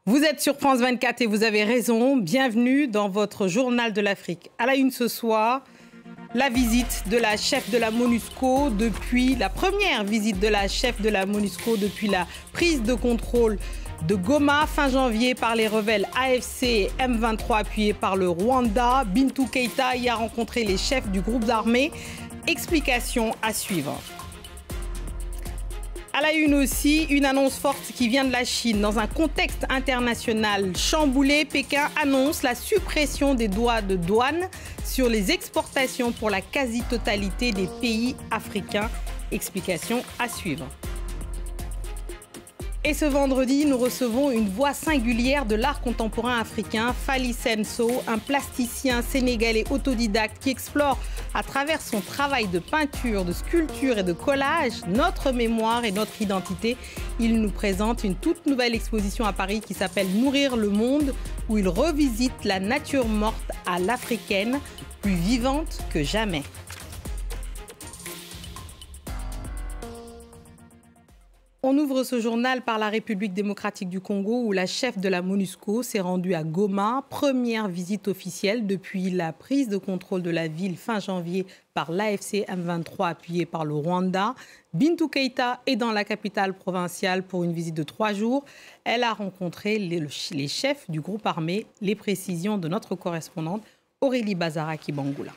Vous êtes sur France 24 et vous avez raison. Bienvenue dans votre journal de l'Afrique. À la une ce soir, la visite de la chef de la MONUSCO depuis la première visite de la chef de la MONUSCO depuis la prise de contrôle de Goma fin janvier par les rebelles AFC et M23 appuyés par le Rwanda. Bintou Keïta y a rencontré les chefs du groupe armé. Explication à suivre. À la une aussi, une annonce forte qui vient de la Chine. Dans un contexte international chamboulé, Pékin annonce la suppression des droits de douane sur les exportations pour la quasi-totalité des pays africains. Explication à suivre. Et ce vendredi, nous recevons une voix singulière de l'art contemporain africain, Fally Senso, un plasticien sénégalais autodidacte qui explore à travers son travail de peinture, de sculpture et de collage notre mémoire et notre identité. Il nous présente une toute nouvelle exposition à Paris qui s'appelle Nourrir le monde, où il revisite la nature morte à l'africaine, plus vivante que jamais. On ouvre ce journal par la République démocratique du Congo où la chef de la MONUSCO s'est rendue à Goma, première visite officielle depuis la prise de contrôle de la ville fin janvier par l'AFC M23 appuyé par le Rwanda. Bintou Keïta est dans la capitale provinciale pour une visite de 3 jours. Elle a rencontré les chefs du groupe armé. Les précisions de notre correspondante Aurélie Bazara-Kibangula.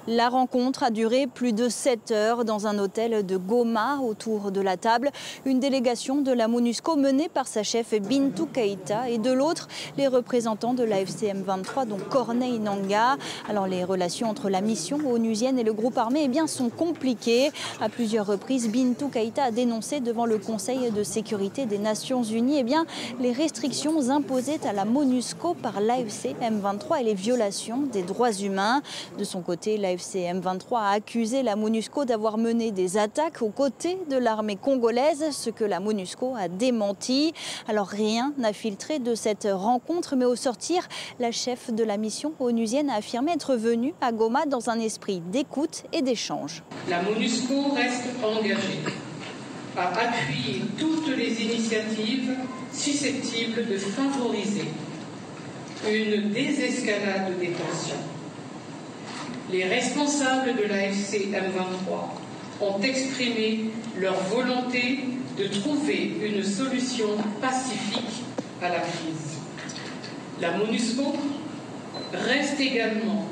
La rencontre a duré plus de 7 heures dans un hôtel de Goma. Autour de la table, une délégation de la MONUSCO menée par sa chef Bintou Keïta et de l'autre, les représentants de l'AFC M23, dont Corneille Nangaa. Alors les relations entre la mission onusienne et le groupe armé sont compliquées. À plusieurs reprises, Bintou Keïta a dénoncé devant le Conseil de sécurité des Nations Unies les restrictions imposées à la MONUSCO par l'AFC M23 et les violations des droits humains. De son côté, l'AFC M23 a accusé la MONUSCO d'avoir mené des attaques aux côtés de l'armée congolaise, ce que la MONUSCO a démenti. Alors rien n'a filtré de cette rencontre, mais au sortir, la chef de la mission onusienne a affirmé être venue à Goma dans un esprit d'écoute et d'échange. La MONUSCO reste engagée à appuyer toutes les initiatives susceptibles de favoriser une désescalade des tensions. Les responsables de l'AFC M23 ont exprimé leur volonté de trouver une solution pacifique à la crise. La MONUSCO reste également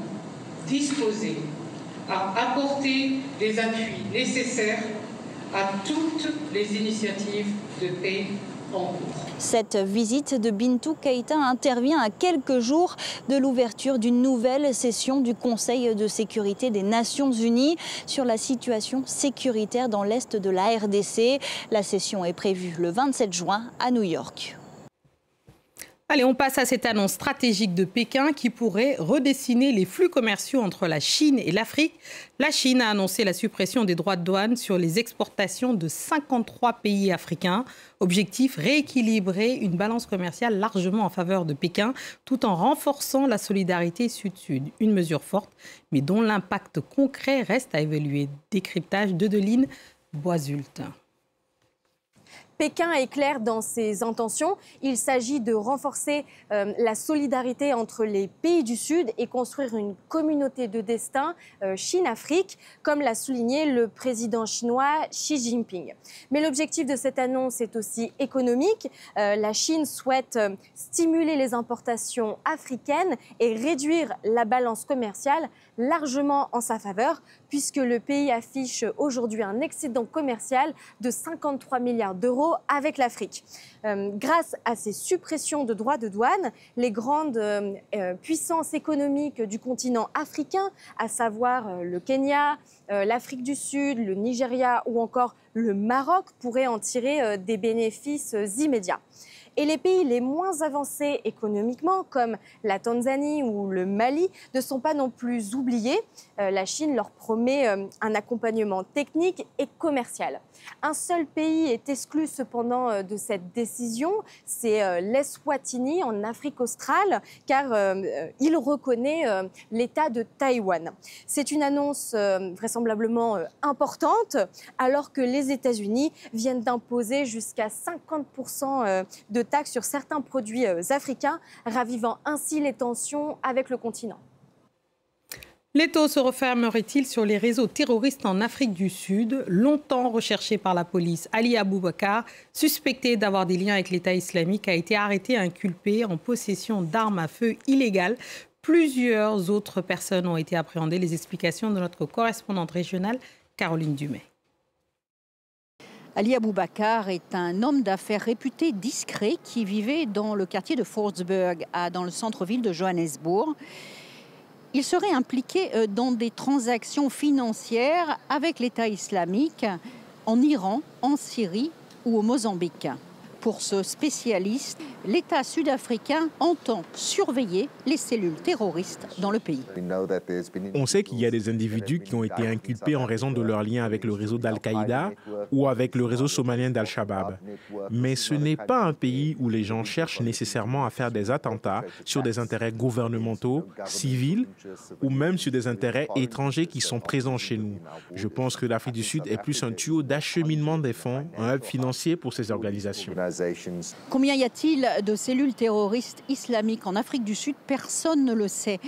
disposée à apporter des appuis nécessaires à toutes les initiatives de paix en cours. Cette visite de Bintou Keïta intervient à quelques jours de l'ouverture d'une nouvelle session du Conseil de sécurité des Nations Unies sur la situation sécuritaire dans l'est de la RDC. La session est prévue le 27 juin à New York. Allez, on passe à cette annonce stratégique de Pékin qui pourrait redessiner les flux commerciaux entre la Chine et l'Afrique. La Chine a annoncé la suppression des droits de douane sur les exportations de 53 pays africains. Objectif, rééquilibrer une balance commerciale largement en faveur de Pékin tout en renforçant la solidarité sud-sud. Une mesure forte, mais dont l'impact concret reste à évaluer. Décryptage de Deline Boisult. Pékin est clair dans ses intentions. Il s'agit de renforcer la solidarité entre les pays du Sud et construire une communauté de destin Chine-Afrique, comme l'a souligné le président chinois Xi Jinping. Mais l'objectif de cette annonce est aussi économique. La Chine souhaite stimuler les importations africaines et réduire la balance commerciale largement en sa faveur, puisque le pays affiche aujourd'hui un excédent commercial de 53 milliards d'euros avec l'Afrique. Grâce à ces suppressions de droits de douane, les grandes puissances économiques du continent africain, à savoir le Kenya, l'Afrique du Sud, le Nigeria ou encore le Maroc, pourraient en tirer des bénéfices immédiats. Et les pays les moins avancés économiquement, comme la Tanzanie ou le Mali, ne sont pas non plus oubliés. La Chine leur promet un accompagnement technique et commercial. Un seul pays est exclu cependant de cette décision, c'est l'Eswatini en Afrique australe, car il reconnaît l'État de Taïwan. C'est une annonce vraisemblablement importante, alors que les les États-Unis viennent d'imposer jusqu'à 50% de taxes sur certains produits africains, ravivant ainsi les tensions avec le continent. L'étau se refermerait-il sur les réseaux terroristes en Afrique du Sud? Longtemps recherché par la police, Ali Abubakar, suspecté d'avoir des liens avec l'État islamique, a été arrêté et inculpé en possession d'armes à feu illégales. Plusieurs autres personnes ont été appréhendées. Les explications de notre correspondante régionale, Caroline Dumais. Ali Abubakar est un homme d'affaires réputé discret qui vivait dans le quartier de Fortsburg, dans le centre-ville de Johannesburg. Il serait impliqué dans des transactions financières avec l'État islamique en Iran, en Syrie ou au Mozambique. Pour ce spécialiste, l'État sud-africain entend surveiller les cellules terroristes dans le pays. On sait qu'il y a des individus qui ont été inculpés en raison de leur lien avec le réseau d'Al-Qaïda ou avec le réseau somalien d'Al-Shabaab. Mais ce n'est pas un pays où les gens cherchent nécessairement à faire des attentats sur des intérêts gouvernementaux, civils ou même sur des intérêts étrangers qui sont présents chez nous. Je pense que l'Afrique du Sud est plus un tuyau d'acheminement des fonds, un hub financier pour ces organisations. Combien y a-t-il de cellules terroristes islamiques en Afrique du Sud? Personne ne le sait.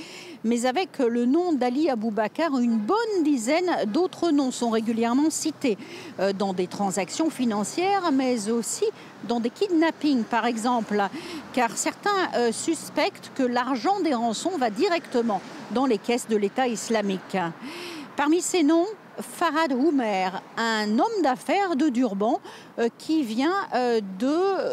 Mais avec le nom d'Ali Abubakar, une bonne dizaine d'autres noms sont régulièrement cités dans des transactions financières, mais aussi dans des kidnappings, par exemple. Car certains suspectent que l'argent des rançons va directement dans les caisses de l'État islamique. Parmi ces noms, Farhad Oumer, un homme d'affaires de Durban qui vient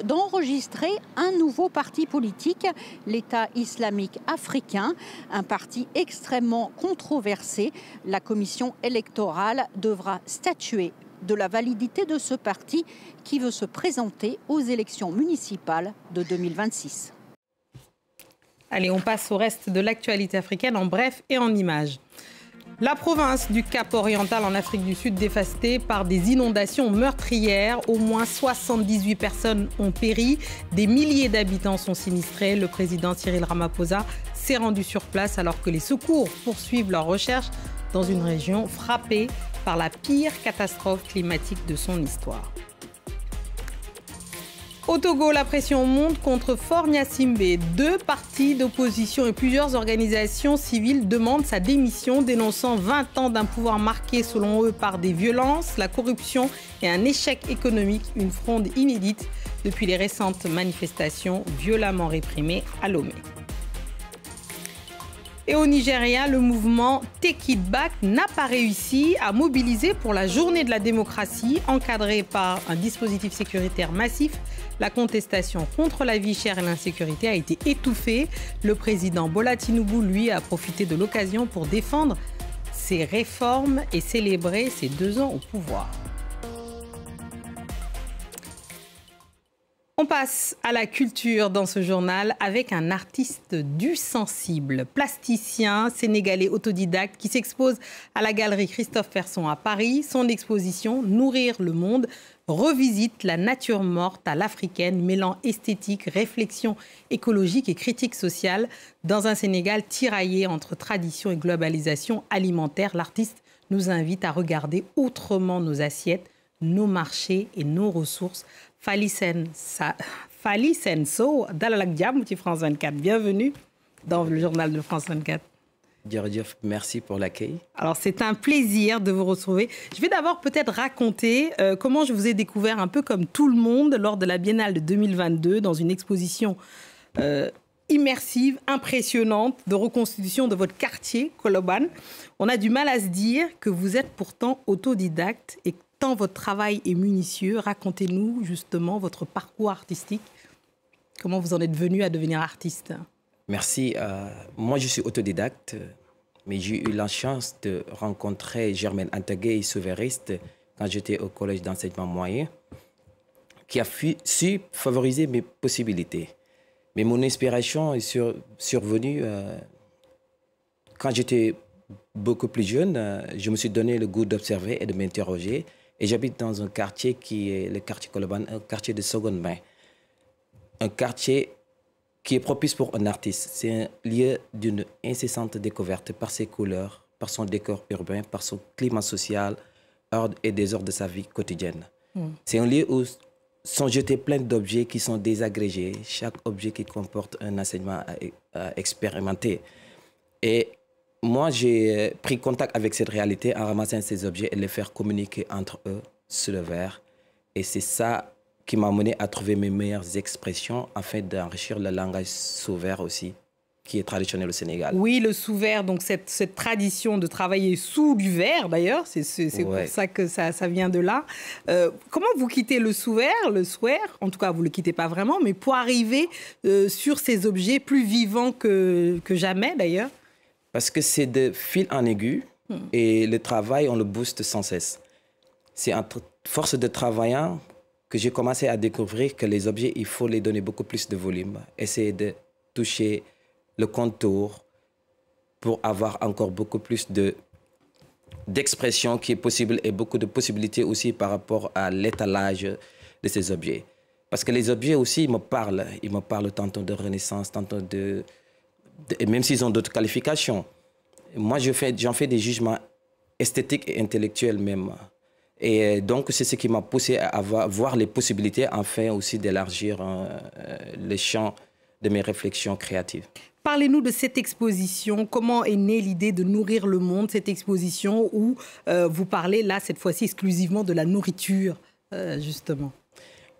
d'enregistrer un nouveau parti politique, l'État islamique africain, un parti extrêmement controversé. La commission électorale devra statuer de la validité de ce parti qui veut se présenter aux élections municipales de 2026. Allez, on passe au reste de l'actualité africaine en bref et en images. La province du Cap-Oriental en Afrique du Sud dévastée par des inondations meurtrières. Au moins 78 personnes ont péri. Des milliers d'habitants sont sinistrés. Le président Cyril Ramaphosa s'est rendu sur place alors que les secours poursuivent leurs recherches dans une région frappée par la pire catastrophe climatique de son histoire. Au Togo, la pression monte contre Faure Gnassingbé. 2 partis d'opposition et plusieurs organisations civiles demandent sa démission, dénonçant 20 ans d'un pouvoir marqué selon eux par des violences, la corruption et un échec économique, une fronde inédite depuis les récentes manifestations violemment réprimées à Lomé. Et au Nigeria, le mouvement Take It Back n'a pas réussi à mobiliser pour la journée de la démocratie, encadrée par un dispositif sécuritaire massif. La contestation contre la vie chère et l'insécurité a été étouffée. Le président Bola Tinubu, lui, a profité de l'occasion pour défendre ses réformes et célébrer ses 2 ans au pouvoir. On passe à la culture dans ce journal avec un artiste du sensible, plasticien sénégalais autodidacte qui s'expose à la galerie Christophe Persson à Paris. Son exposition « Nourrir le monde » revisite la nature morte à l'africaine, mêlant esthétique, réflexion écologique et critique sociale. Dans un Sénégal tiraillé entre tradition et globalisation alimentaire, l'artiste nous invite à regarder autrement nos assiettes, nos marchés et nos ressources. Fally Senso, dalal ak jàmm ci France 24. Bienvenue dans le journal de France 24. Merci pour l'accueil. Alors, c'est un plaisir de vous retrouver. Je vais d'abord peut-être raconter comment je vous ai découvert un peu comme tout le monde lors de la Biennale de 2022 dans une exposition immersive, impressionnante de reconstitution de votre quartier, Koloban. On a du mal à se dire que vous êtes pourtant autodidacte et tant votre travail est minutieux. Racontez-nous justement votre parcours artistique. Comment vous en êtes venu à devenir artiste? Merci. Moi, je suis autodidacte, mais j'ai eu la chance de rencontrer Germaine Antagué, souverainiste, quand j'étais au collège d'enseignement moyen, qui a su favoriser mes possibilités. Mais mon inspiration est survenue quand j'étais beaucoup plus jeune. Je me suis donné le goût d'observer et de m'interroger. Et j'habite dans un quartier qui est le quartier Koloban, un quartier de seconde main. Un quartier qui est propice pour un artiste. C'est un lieu d'une incessante découverte par ses couleurs, par son décor urbain, par son climat social, ordre et désordre de sa vie quotidienne. C'est un lieu où sont jetés plein d'objets qui sont désagrégés, chaque objet qui comporte un enseignement à expérimenter. Et moi, j'ai pris contact avec cette réalité en ramassant ces objets et les faire communiquer entre eux sur le verre. Et c'est ça qui m'a mené à trouver mes meilleures expressions afin d'enrichir le langage sous-verre aussi, qui est traditionnel au Sénégal. Oui, le sous-verre, donc cette tradition de travailler sous du verre, d'ailleurs, c'est pour ça que ça vient de là. Comment vous quittez le sous-verre, le swear, en tout cas, vous ne le quittez pas vraiment, mais pour arriver sur ces objets plus vivants que jamais, d'ailleurs? Parce que c'est de fil en aiguille et le travail, on le booste sans cesse. C'est à force de travaillant que j'ai commencé à découvrir que les objets, il faut les donner beaucoup plus de volume. Essayer de toucher le contour pour avoir encore beaucoup plus d'expression qui est possible et beaucoup de possibilités aussi par rapport à l'étalage de ces objets. Parce que les objets aussi, ils me parlent tantôt de Renaissance, tantôt même s'ils ont d'autres qualifications. Moi, j'en fais des jugements esthétiques et intellectuels même. Et donc, c'est ce qui m'a poussé à voir les possibilités, enfin aussi d'élargir le champ de mes réflexions créatives. Parlez-nous de cette exposition. Comment est née l'idée de nourrir le monde, cette exposition où vous parlez là, cette fois-ci, exclusivement de la nourriture, justement?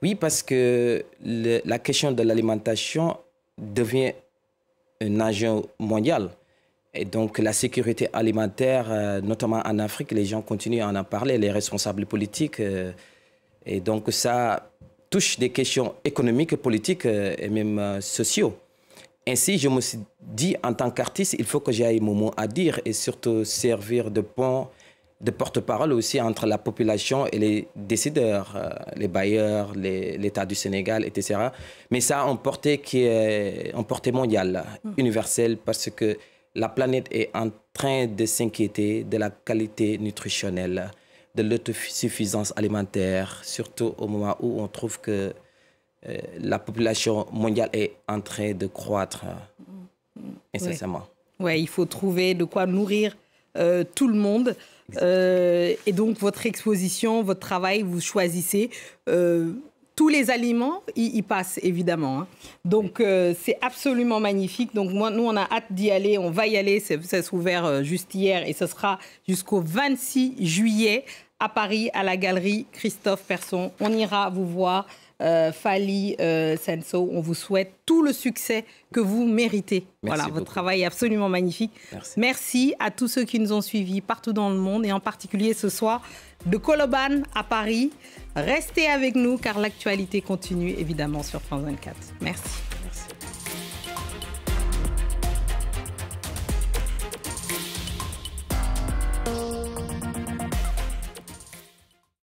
Oui, parce que la question de l'alimentation devient un enjeu mondial. Et donc, la sécurité alimentaire, notamment en Afrique, les gens continuent à en parler, les responsables politiques. Et donc, ça touche des questions économiques, politiques et même sociaux. Ainsi, je me suis dit, en tant qu'artiste, il faut que j'aille mon mot à dire et surtout servir de pont, de porte-parole aussi entre la population et les décideurs, les bailleurs, l'État du Sénégal, etc. Mais ça a une portée qui est une portée mondiale, universelle, parce que la planète est en train de s'inquiéter de la qualité nutritionnelle, de l'autosuffisance alimentaire, surtout au moment où on trouve que la population mondiale est en train de croître incessamment. Oui, il faut trouver de quoi nourrir tout le monde. Et donc, votre exposition, votre travail, vous choisissez tous les aliments, y passent évidemment. Hein. Donc, c'est absolument magnifique. Donc, nous, on a hâte d'y aller. On va y aller. Ça s'est ouvert juste hier et ce sera jusqu'au 26 juillet à Paris, à la galerie Christophe Persson. On ira vous voir. Fally Senso, on vous souhaite tout le succès que vous méritez. Merci voilà, beaucoup. votre travail est absolument magnifique. Merci à tous ceux qui nous ont suivis partout dans le monde et en particulier ce soir de Colobane à Paris. Restez avec nous car l'actualité continue évidemment sur France 24. Merci.